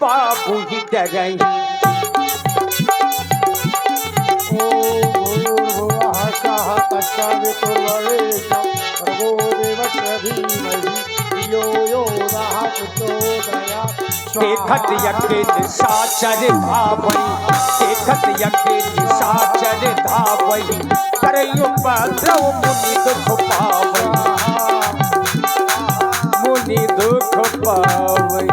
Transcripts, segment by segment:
बाबू ही डरई देखत यके निशाचर धावई देखत यके निशाचर धावई करयो पद्रव मुनि दुख पावई मुनि दुख पावई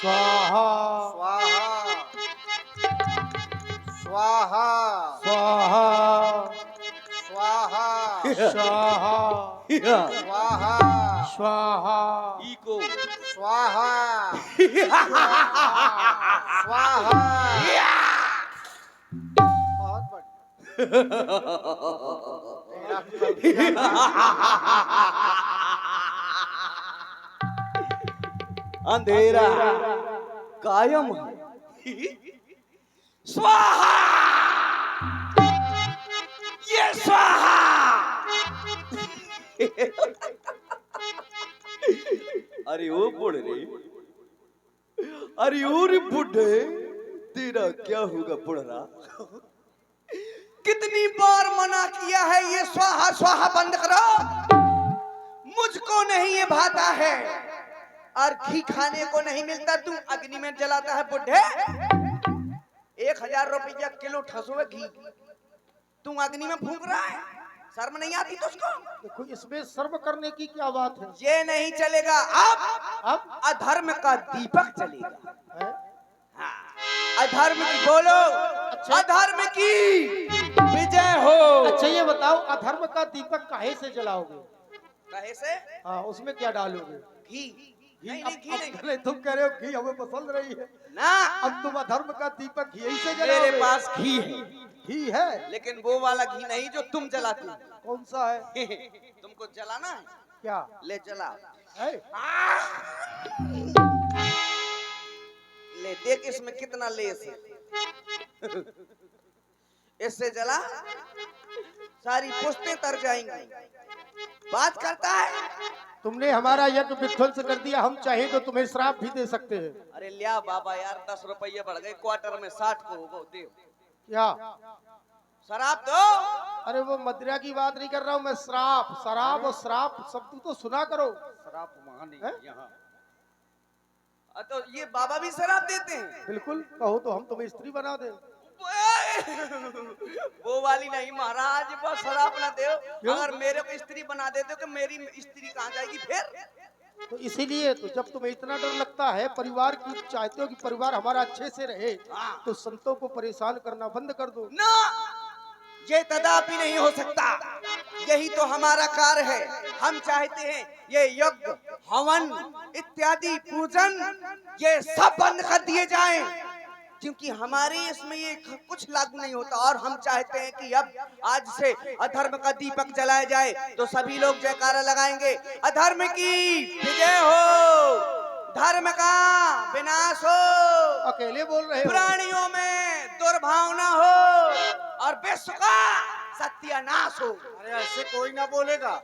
स्वाहा स्वाहा स्वाहा स्वाहा स्वाहा स्वाहा स्वाहा इको स्वाहा स्वाहा बहुत अंधेरा कायम है स्वाहा ये स्वाहा अरे ओ बुढ़े अरे ओ रे बुढ़े तेरा क्या होगा बुढ़ा कितनी बार मना किया है ये स्वाहा स्वाहा बंद करो। मुझको नहीं ये भाता है और घी खाने को नहीं मिलता, तू अग्नि में जलाता है बुढ़े। 1000 रुपया किलो ठसुए घी तू अग्नि में फूंक रहा है, शर्म नहीं आती तुझको? देखो इसमें शर्म करने की क्या बात है? ये नहीं चलेगा। अब अधर्म का दीपक चलेगा। है? हाँ, अधर्म की बोलो। अच्छा। अधर्म की विजय हो। अच्छा ये बताओ अधर्म का दीपक काहे से जलाओगे? कहे से? हाँ उसमें क्या डालोगे? घी। नहीं नहीं घी नहीं। नहीं तुम कह रहे हो घी हमें पसंद रही है ना, अब तुम अधर्म का दीपक घी से मेरे जलाओगे? पास घी है, घी है लेकिन वो वाला घी नहीं जो तुम जलाते हो। कौन सा है? तुमको जलाना है? क्या ले जला। है? ले देख इसमें कितना लेस है। इससे जला सारी पुश्तें तर जाएंगी। बात करता है। तुमने हमारा यज्ञ विध्वंस कर दिया, हम चाहे तो तुम्हें श्राप भी दे सकते हैं। अरे लिया बाबा यार, 10 रुपये बढ़ गए, क्वार्टर में 60 को हो दे। क्या? शराब दो। अरे वो मदिरा की बात नहीं कर रहा हूँ मैं, श्राप। शराब और श्राप सब तो सुना करो। शराब वहां नहीं है? यहाँ। तो ये बाबा भी शराब देते हैं? बिल्कुल, कहो तो हम तुम्हें स्त्री बना दे। वो वाली नहीं महाराज, वो शराब ना दो। क्यों? अगर मेरे को स्त्री बना देते तो मेरी स्त्री कहाँ जाएगी फिर? तो इसीलिए तो जब तुम्हें इतना डर लगता है, परिवार की चाहते हो कि परिवार हमारा अच्छे से रहे, हाँ। तो संतों को परेशान करना बंद कर दो। ना, ये कदापि नहीं हो सकता। यही तो हमारा कार्य है। हम चाहते हैं ये यज्ञ हवन इत्यादि पूजन ये सब बंद कर दिए जाएं, क्योंकि हमारे इसमें ये कुछ लागू नहीं होता। और हम चाहते हैं कि अब आज से अधर्म का दीपक जलाया जाए, तो सभी लोग जयकारा लगाएंगे, अधर्म की विजय हो, धर्म का विनाश हो, अकेले बोल रहे हो? प्राणियों में दुर्भावना हो और विश्व का सत्यानाश हो। अरे ऐसे कोई ना बोलेगा,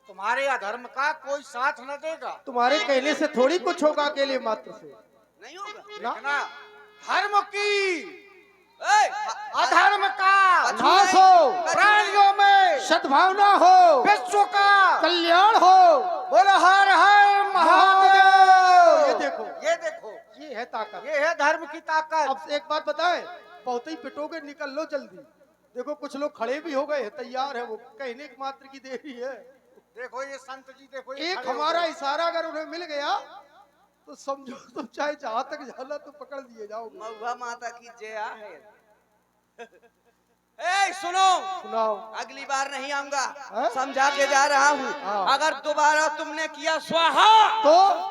तुम्हारे अधर्म का कोई साथ न देगा। तुम्हारे कहने से थोड़ी कुछ होगा, अकेले मात्र से नहीं होगा ना। ना, धर्म की ए, अधर्म का नाश हो, प्राणियों में सद्भावना हो, विश्व का कल्याण हो। बोलो हर हर महादेव। ये महादेव। देखो, ये देखो, ये है ताकत। ये है धर्म की ताकत। अब एक बात बताएं, बहुत ही पिटोगे, निकल लो जल्दी। देखो कुछ लोग खड़े भी हो गए हैं, तैयार है, वो कहने की मात्र की देरी है। देखो ये संत जी, देखो ये एक खड़े हो हमारा गए। इशारा अगर उन्हें मिल गया तो समझो तुम चाहे जहां तक जाना तो पकड़ लिए जाओगे। महुआ माता की जय है। ए सुनो, सुनाओ। अगली बार नहीं आऊंगा, हाँ? समझा के जा रहा हूँ। हाँ। अगर दोबारा तुमने किया स्वाहा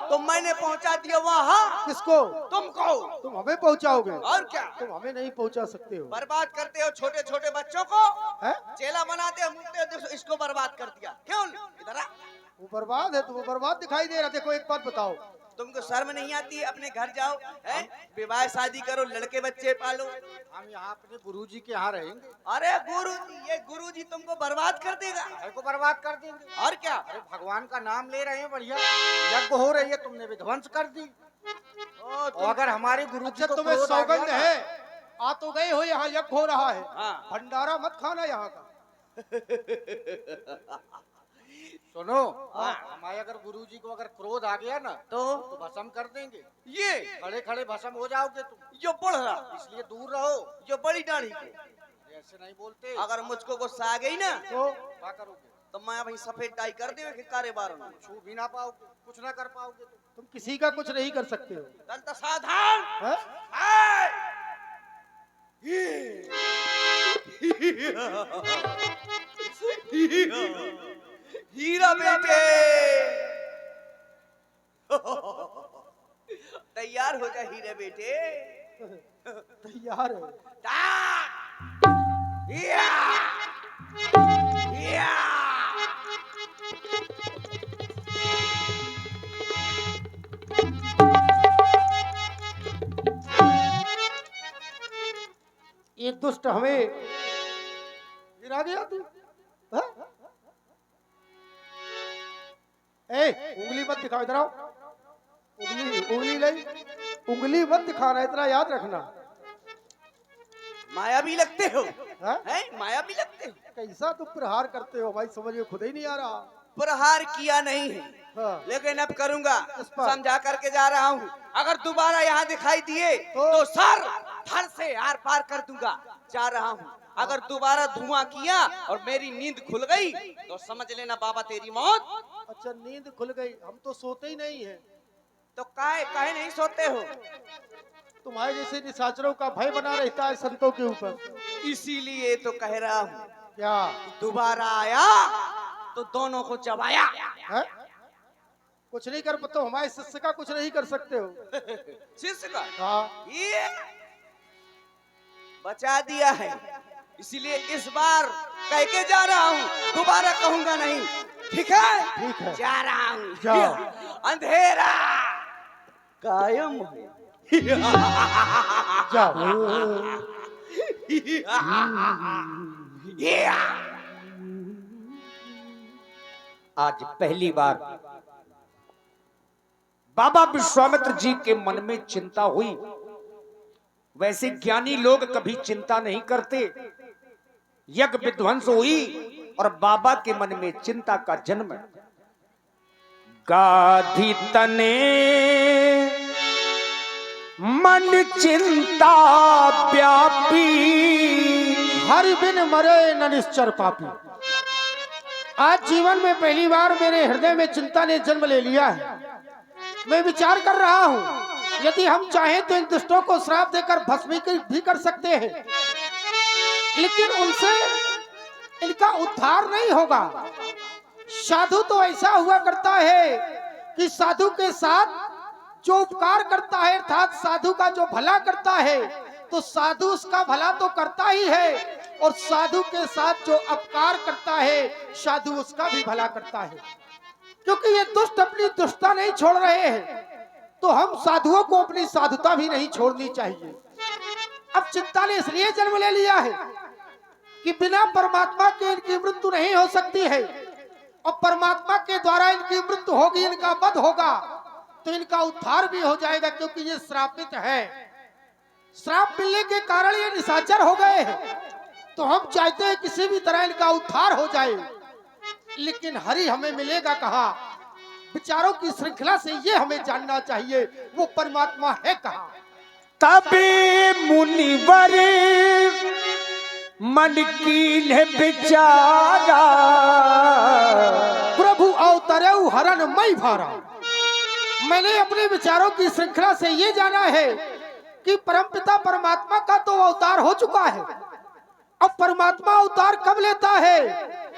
तो मैंने पहुंचा दिया वहाँ किसको? तुमको। तुम हमें पहुंचाओगे? और क्या, तुम हमें नहीं पहुंचा सकते हो। बर्बाद करते हो छोटे छोटे बच्चों को, है? चेला बनाते हो, मुझे देखो इसको बर्बाद कर दिया। क्यों? इधर आ। वो बर्बाद है तो वो बर्बाद दिखाई दे रहा। देखो एक बात बताओ, तुमको शर्म नहीं आती है? अपने घर जाओ, हैं? विवाह शादी करो, लड़के बच्चे पालो। हम यहाँ अपने गुरुजी के यहाँ रहेंगे। अरे गुरुजी, ये गुरुजी तुमको बर्बाद कर देगा। भाई को बर्बाद कर देंगे। और क्या? अरे भगवान का नाम ले रहे हैं, बढ़िया यज्ञ हो रही है, तुमने विध्वंस कर दी। और अगर हमारे गुरुजी अच्छा को तुम्हें क्रोध आ गया सौगंध ना- है, आ तो गए हो, यहाँ यज्ञ हो रहा है, हाँ। भंडारा मत खाना यहाँ का। सुनो, हमारे अगर गुरुजी को अगर क्रोध आ गया ना तो तो भस्म कर देंगे। ये खड़े खड़े भस्म हो जाओगे तुम, जो बढ़ रहा, इसलिए दूर रहो। जो बड़ी दाढ़ी के, ऐसे नहीं बोलते। अगर मुझको गुस्सा आ गई ना तो क्या करोगे? तो मैं भाई सफेद डाई कर दे कि कारे बार छू भी ना पाओगे, कुछ ना कर पाओगे तुम। किसी का कुछ नहीं कर सकते हो। तो सावधान। हैं? हीरा बेटे तैयार हो जा हीरे बेटे। तैयार है। या! या! ये दुष्ट हमें गिरा दिया तू। हाँ? उंगली मत दिखाओ, इधर आओ। उंगली नहीं, उंगली मत दिखाना, इतना याद रखना। माया भी लगते हो, हाँ? हैं? माया भी लगते हो। कैसा तुम प्रहार करते हो भाई, समझ में खुद ही नहीं आ रहा। प्रहार किया नहीं है, हाँ। लेकिन अब करूंगा, इस पर। समझा करके जा रहा हूँ। अगर दोबारा यहाँ दिखाई दिए तो सर धड़ से आर पार कर दूंगा। जा रहा हूँ, अगर दोबारा धुआं किया और मेरी नींद खुल गई तो समझ लेना बाबा तेरी मौत। अच्छा नींद खुल गई, हम तो सोते ही नहीं है। तो काहे नहीं सोते हो? तुम्हारे जैसे निशाचरों का भय बना रहता है संतों के ऊपर। इसीलिए तो कह रहा हूँ, क्या दोबारा आया तो दोनों को चबाया। है? कुछ नहीं कर पाते, हमारे शिष्य का कुछ नहीं कर सकते हो। शिष्य का हाँ। ये बचा दिया है, इसीलिए इस बार कह के जा रहा हूँ, दोबारा कहूंगा नहीं। ठीक है? ठीक है। जा रहा हूँ। जाओ। अंधेरा कायम है। जाओ। आज पहली बार बाबा विश्वामित्र जी के मन में चिंता हुई। वैसे ज्ञानी लोग कभी चिंता नहीं करते। यज्ञ विध्वंस हुई और बाबा के मन में चिंता का जन्म। गाधी तने मन चिंता व्यापी, हरि बिन मरे न निश्चर पापी। आज जीवन में पहली बार मेरे हृदय में चिंता ने जन्म ले लिया है। मैं विचार कर रहा हूँ, यदि हम चाहें तो इन दुष्टों को श्राप देकर भस्मीकृत भी कर सकते हैं, लेकिन उनसे इनका उद्धार नहीं होगा। साधु तो ऐसा हुआ करता है कि साधु के साथ जो उपकार करता है, अर्थात साधु का जो भला करता है, तो साधु उसका भला तो करता ही है, और साधु के साथ जो अपकार करता है, साधु उसका भी भला करता है। क्योंकि ये दुष्ट अपनी दुष्टता नहीं छोड़ रहे हैं, तो हम साधुओं को अपनी साधुता भी नहीं छोड़नी चाहिए। अब चिंता ने इसलिए जन्म ले लिया है कि बिना परमात्मा के इनकी मृत्यु नहीं हो सकती है, और परमात्मा के द्वारा इनकी मृत्यु होगी, इनका वध होगा, तो इनका उद्धार भी हो जाएगा। क्योंकि ये श्रापित है, श्राप मिलने के कारण ये निशाचर हो गए हैं, तो हम चाहते हैं किसी भी तरह इनका उद्धार हो जाए। लेकिन हरि हमें मिलेगा कहाँ? विचारों की श्रृंखला से ये हमें जानना चाहिए, वो परमात्मा है कहाँ। तबे मुनिवर मन की विचारा, प्रभु अवतरे हरण मई भारा। मैंने अपने विचारों की श्रृंखला से ये जाना है कि परमपिता परमात्मा का तो अवतार हो चुका है। अब परमात्मा अवतार कब लेता है?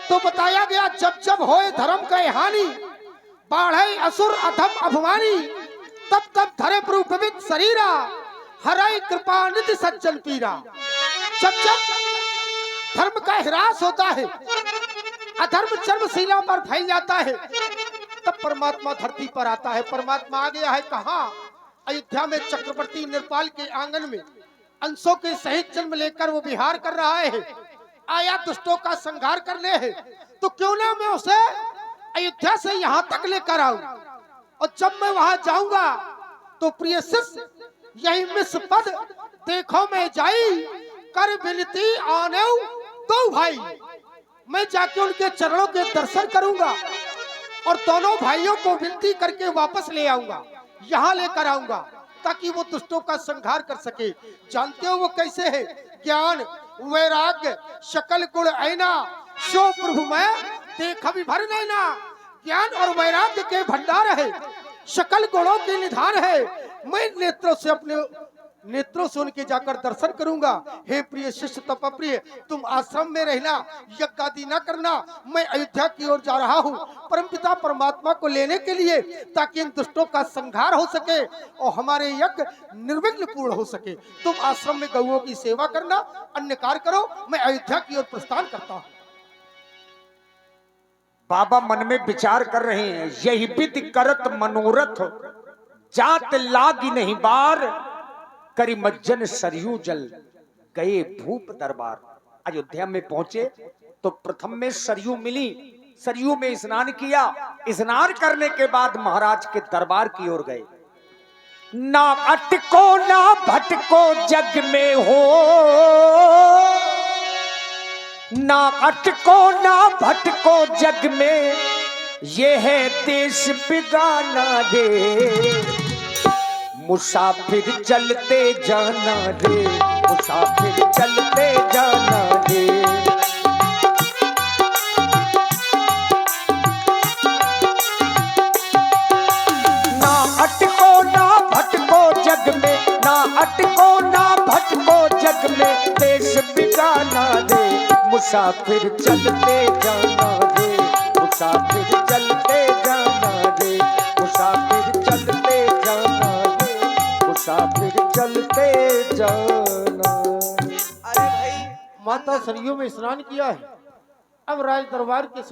तो बताया गया, जब जब होए धर्म का हानि, बाढ़े असुर अधम अभिमानी, तब तब धरे प्रभुवित शरीरा, हराई कृपा निधि सज्जन पीरा। जब जब धर्म का ह्रास होता है, अधर्म चरमसीमा पर फैल जाता है, तब परमात्मा धरती पर आता है। परमात्मा आ गया है कहाँ? अयोध्या में चक्रवर्ती नेपाल के आंगन में अंशों के सहित जन्म लेकर वो विहार कर रहा है। आया दुष्टों का संहार करने है, तो क्यों ना मैं उसे अयोध्या से यहाँ तक लेकर आऊं। और जब मैं वहां जाऊंगा तो प्रिय शिष्य यही मिस पद देखो मैं जाई कर विनती आने दो भाई। मैं जाके उनके चरणों के दर्शन करूंगा और दोनों भाइयों को विनती करके वापस ले आऊंगा, यहाँ लेकर आऊंगा, ताकि वो दुष्टों का संहार कर सके। जानते हो वो कैसे है? ज्ञान वैराग्य सकल गुण ऐना सो प्रभु मैं देख भी भर नैना। ज्ञान और वैराग्य के भंडार है, सकल गुणों के निधान है। मैं नेत्रों से उनके जाकर दर्शन करूंगा। हे प्रिय शिष्य तपप्रिय, तुम आश्रम में रहना, यज्ञ आदि न करना। मैं अयोध्या की ओर जा रहा हूँ परमपिता परमात्मा को लेने के लिए, ताकि इन दुष्टों का संहार हो सके और हमारे यज्ञ निर्विघ्न पूर्ण हो सके। तुम आश्रम में गौओं की सेवा करना, अन्य कार्य करो। मैं अयोध्या की ओर प्रस्थान करता हूँ। बाबा मन में विचार कर रहे हैं, यही विधि करत मनोरथ जात लागी नहीं बार। करी मज्जन सरयू जल गए भूप दरबार। अयोध्या में पहुंचे तो प्रथम में सरयू मिली, सरयू में स्नान किया। स्नान करने के बाद महाराज के दरबार की ओर गए। ना अटको ना भटको जग में हो, ना अटको ना भटको जग में, ये है देश बिगाना रे। मुसाफिर चलते जाना रे, मुसाफिर चलते जाना रे। ना अटको ना भटको जग में, ना अटको ना भटको जग में, देश बिगाना रे। मुसाफिर चलते जाना रे, मुसाफिर चलते जाना रे, मुसाफिर चलते जाना रे, मुसाफिर चलते जाना। अरे भाई, माता सरयू में स्नान किया है, अब राज दरबार के